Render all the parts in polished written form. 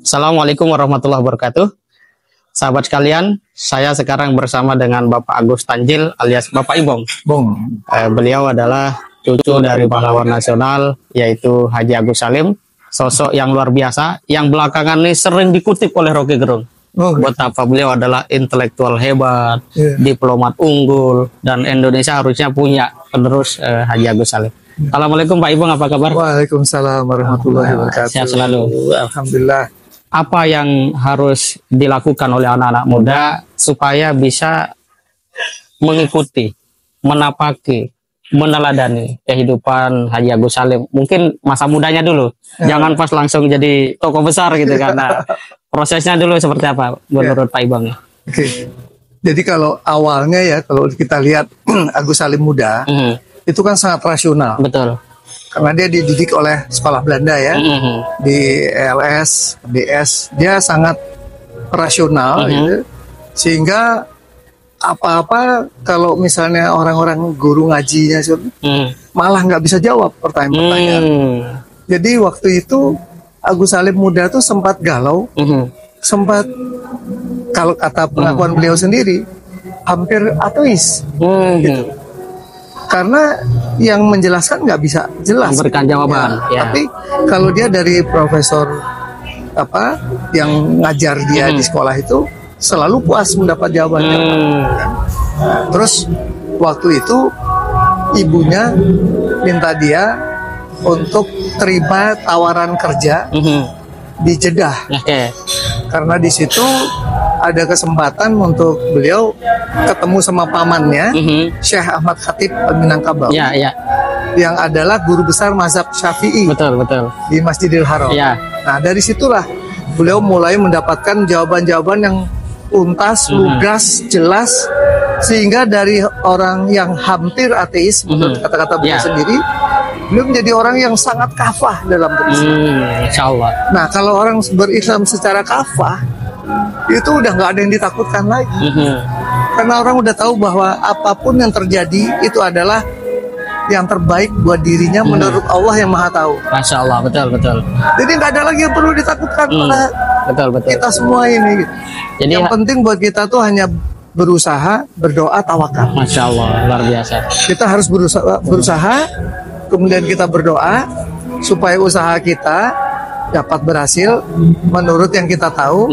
Assalamualaikum warahmatullahi wabarakatuh. Sahabat sekalian, saya sekarang bersama dengan Bapak Agus Tanjil alias Bapak Ibong. Beliau adalah cucu dari pahlawan nasional yaitu Haji Agus Salim, sosok yang luar biasa yang belakangan ini sering dikutip oleh Rocky Gerung. Betapa beliau adalah intelektual hebat, diplomat unggul, dan Indonesia harusnya punya penerus Haji Agus Salim. Assalamualaikum Pak Ibong, apa kabar? Waalaikumsalam warahmatullahi wabarakatuh. Sehat selalu. Alhamdulillah. Apa yang harus dilakukan oleh anak-anak muda supaya bisa mengikuti, menapaki, meneladani kehidupan Haji Agus Salim? Mungkin masa mudanya dulu, jangan pas langsung jadi tokoh besar gitu karena prosesnya dulu seperti apa menurut Pak Ibong? Oke. Jadi kalau awalnya ya, kalau kita lihat Agus Salim muda, itu kan sangat rasional. Betul. Karena dia dididik oleh sekolah Belanda ya, di ELS, DS, dia sangat rasional gitu. Sehingga apa-apa kalau misalnya orang-orang guru ngajinya malah nggak bisa jawab pertanyaan-pertanyaan. Jadi waktu itu Agus Salim muda tuh sempat galau, sempat kalau kata pengakuan beliau sendiri hampir ateis gitu. Karena yang menjelaskan nggak bisa jelas memberikan jawaban ya. Tapi kalau dia dari profesor yang ngajar dia di sekolah itu selalu puas mendapat jawabannya. Terus waktu itu ibunya minta dia untuk terima tawaran kerja di Jeddah. Karena di situ ada kesempatan untuk beliau ketemu sama pamannya, Syekh Ahmad Khatib Minangkabau, yang adalah guru besar mazhab Syafi'i di Masjidil Haram. Nah dari situlah beliau mulai mendapatkan jawaban-jawaban yang tuntas, lugas, jelas, sehingga dari orang yang hampir ateis, menurut kata-kata beliau sendiri, beliau menjadi orang yang sangat kafah dalam berislam. Insyaallah. Nah kalau orang berislam secara kafah, itu udah nggak ada yang ditakutkan lagi. Karena orang udah tahu bahwa apapun yang terjadi itu adalah yang terbaik buat dirinya menurut Allah yang Maha Tahu. Masya Allah, betul. Jadi nggak ada lagi yang perlu ditakutkan pada kita semua ini. Gitu. Jadi yang penting buat kita tuh hanya berusaha, berdoa, tawakal. Masya Allah, luar biasa. Kita harus berusaha, kemudian kita berdoa supaya usaha kita dapat berhasil menurut yang kita tahu.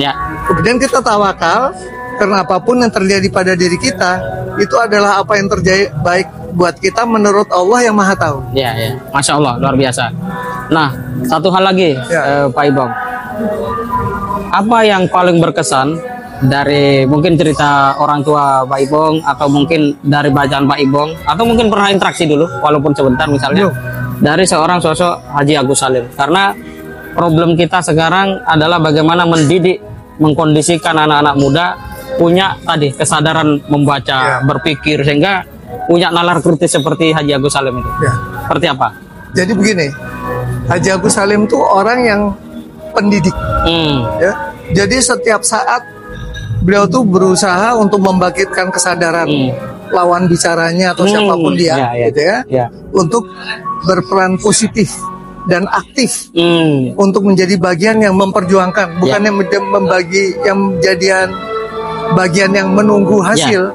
Kemudian kita tawakal karena apapun yang terjadi pada diri kita itu adalah apa yang terjadi baik buat kita menurut Allah yang Maha Tahu. Masya Allah, luar biasa. Nah, satu hal lagi, Pak Ibong, apa yang paling berkesan dari mungkin cerita orang tua Pak Ibong atau mungkin dari bacaan Pak Ibong atau mungkin pernah interaksi dulu walaupun sebentar misalnya dari seorang sosok Haji Agus Salim? Karena problem kita sekarang adalah bagaimana mendidik, mengkondisikan anak-anak muda punya tadi kesadaran membaca, berpikir, sehingga punya nalar kritis seperti Haji Agus Salim itu. Seperti apa? Jadi begini, Haji Agus Salim itu orang yang pendidik. Jadi setiap saat beliau tuh berusaha untuk membangkitkan kesadaran lawan bicaranya atau siapapun dia, gitu ya, untuk berperan positif dan aktif untuk menjadi bagian yang memperjuangkan, bukan yang menjadi bagian yang menunggu hasil,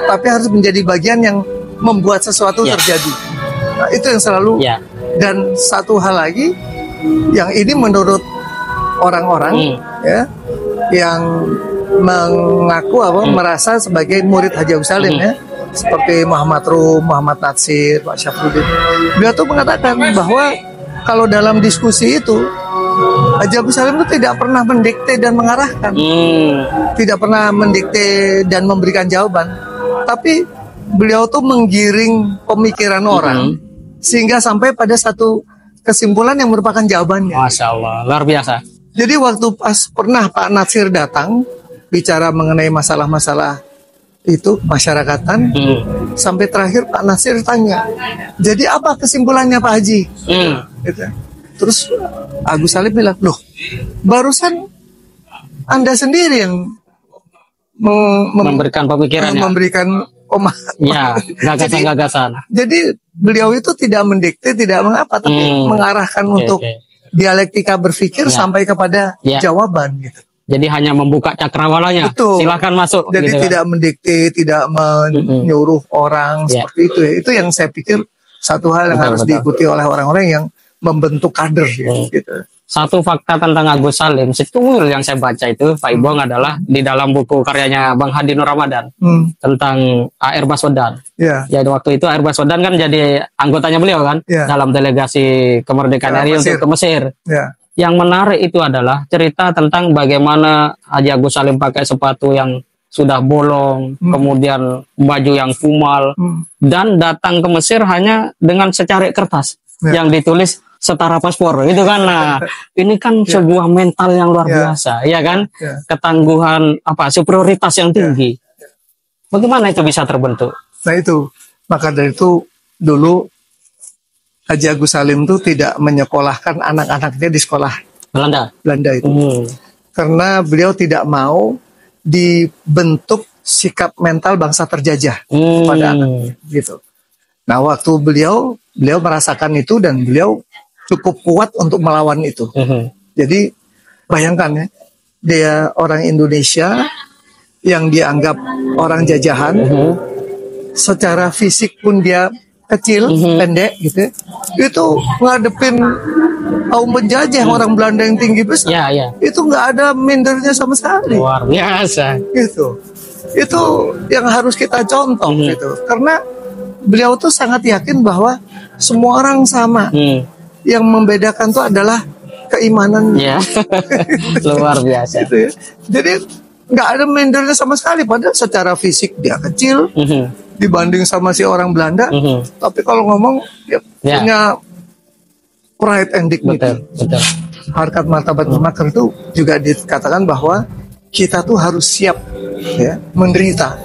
tapi harus menjadi bagian yang membuat sesuatu terjadi. Nah, itu yang selalu. Dan satu hal lagi, yang ini menurut orang-orang yang mengaku merasa sebagai murid Haji Agus Salim seperti Muhammad Rum, Muhammad Natsir, Pak Syafruddin. Beliau tuh mengatakan bahwa kalau dalam diskusi itu Haji Agus Salim itu tidak pernah mendikte dan mengarahkan, tidak pernah mendikte dan memberikan jawaban, tapi beliau tuh menggiring pemikiran orang sehingga sampai pada satu kesimpulan yang merupakan jawabannya. Masya Allah, luar biasa. Jadi waktu pas pernah Pak Natsir datang bicara mengenai masalah-masalah itu masyarakatan, sampai terakhir Pak Natsir tanya, jadi apa kesimpulannya Pak Haji? Gitu. Terus Agus Salim bilang, loh barusan Anda sendiri yang memberikan pemikiran, memberikan gagasan-gagasan. Jadi beliau itu tidak mendikte, tidak mengapa, tapi mengarahkan untuk dialektika berpikir sampai kepada jawaban gitu. Jadi hanya membuka cakrawalanya. Betul. Silakan masuk. Jadi gitu, tidak mendikte, tidak menyuruh orang seperti itu ya. Itu yang saya pikir satu hal yang harus diikuti oleh orang-orang yang membentuk kader gitu. Satu fakta tentang Agus Salim, setuil yang saya baca itu Pak Ibong adalah di dalam buku karyanya Bang Hadi Nur Ramadan tentang AR Baswedan. Ya waktu itu AR Baswedan kan jadi anggotanya beliau kan dalam delegasi kemerdekaan RI untuk ke Mesir. Yang menarik itu adalah cerita tentang bagaimana Haji Agus Salim pakai sepatu yang sudah bolong, kemudian baju yang kumal, dan datang ke Mesir hanya dengan secarik kertas yang ditulis setara paspor itu kan. Nah ini kan sebuah mental yang luar biasa, ya kan, ketangguhan superioritas yang tinggi. Bagaimana itu bisa terbentuk? Nah itu, maka dari itu dulu Haji Agus Salim itu tidak menyekolahkan anak-anaknya di sekolah Belanda itu, karena beliau tidak mau dibentuk sikap mental bangsa terjajah pada anak gitu. Nah waktu beliau merasakan itu dan beliau cukup kuat untuk melawan itu. Jadi bayangkan ya, dia orang Indonesia yang dianggap orang jajahan, secara fisik pun dia kecil, pendek gitu. Itu ngadepin kaum penjajah orang Belanda yang tinggi besar. Itu nggak ada mindernya sama sekali. Luar biasa. Gitu. Itu yang harus kita contoh gitu. Karena beliau tuh sangat yakin bahwa semua orang sama. Yang membedakan itu adalah keimanan. Luar biasa. Gitu ya. Jadi nggak ada mindernya sama sekali. Padahal secara fisik dia kecil dibanding sama si orang Belanda. Tapi kalau ngomong punya pride and dignity. Betul. Harkat martabat makar itu juga dikatakan bahwa kita tuh harus siap menderita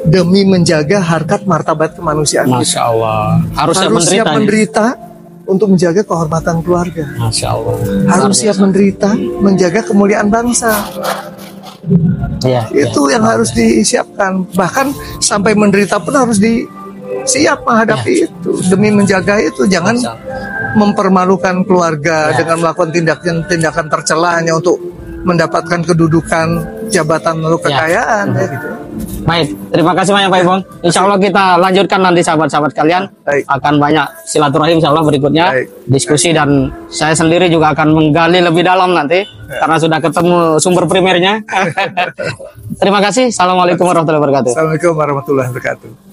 demi menjaga harkat martabat kemanusiaan. Masya Allah. Harus siap menderita untuk menjaga kehormatan keluarga. Masya Allah. Harus siap menderita menjaga kemuliaan bangsa. Itu yang harus disiapkan. Bahkan sampai menderita pun harus siap menghadapi itu demi menjaga itu. Jangan mempermalukan keluarga dengan melakukan tindakan tercela hanya untuk mendapatkan kedudukan, jabatan atau kekayaan gitu. Baik, terima kasih banyak Pak Ibong. Insya Allah kita lanjutkan nanti sahabat-sahabat kalian. Akan banyak silaturahim insya Allah berikutnya. Diskusi dan saya sendiri juga akan menggali lebih dalam nanti. Karena sudah ketemu sumber primernya. Terima kasih. Assalamualaikum warahmatullahi wabarakatuh. Assalamualaikum warahmatullahi wabarakatuh.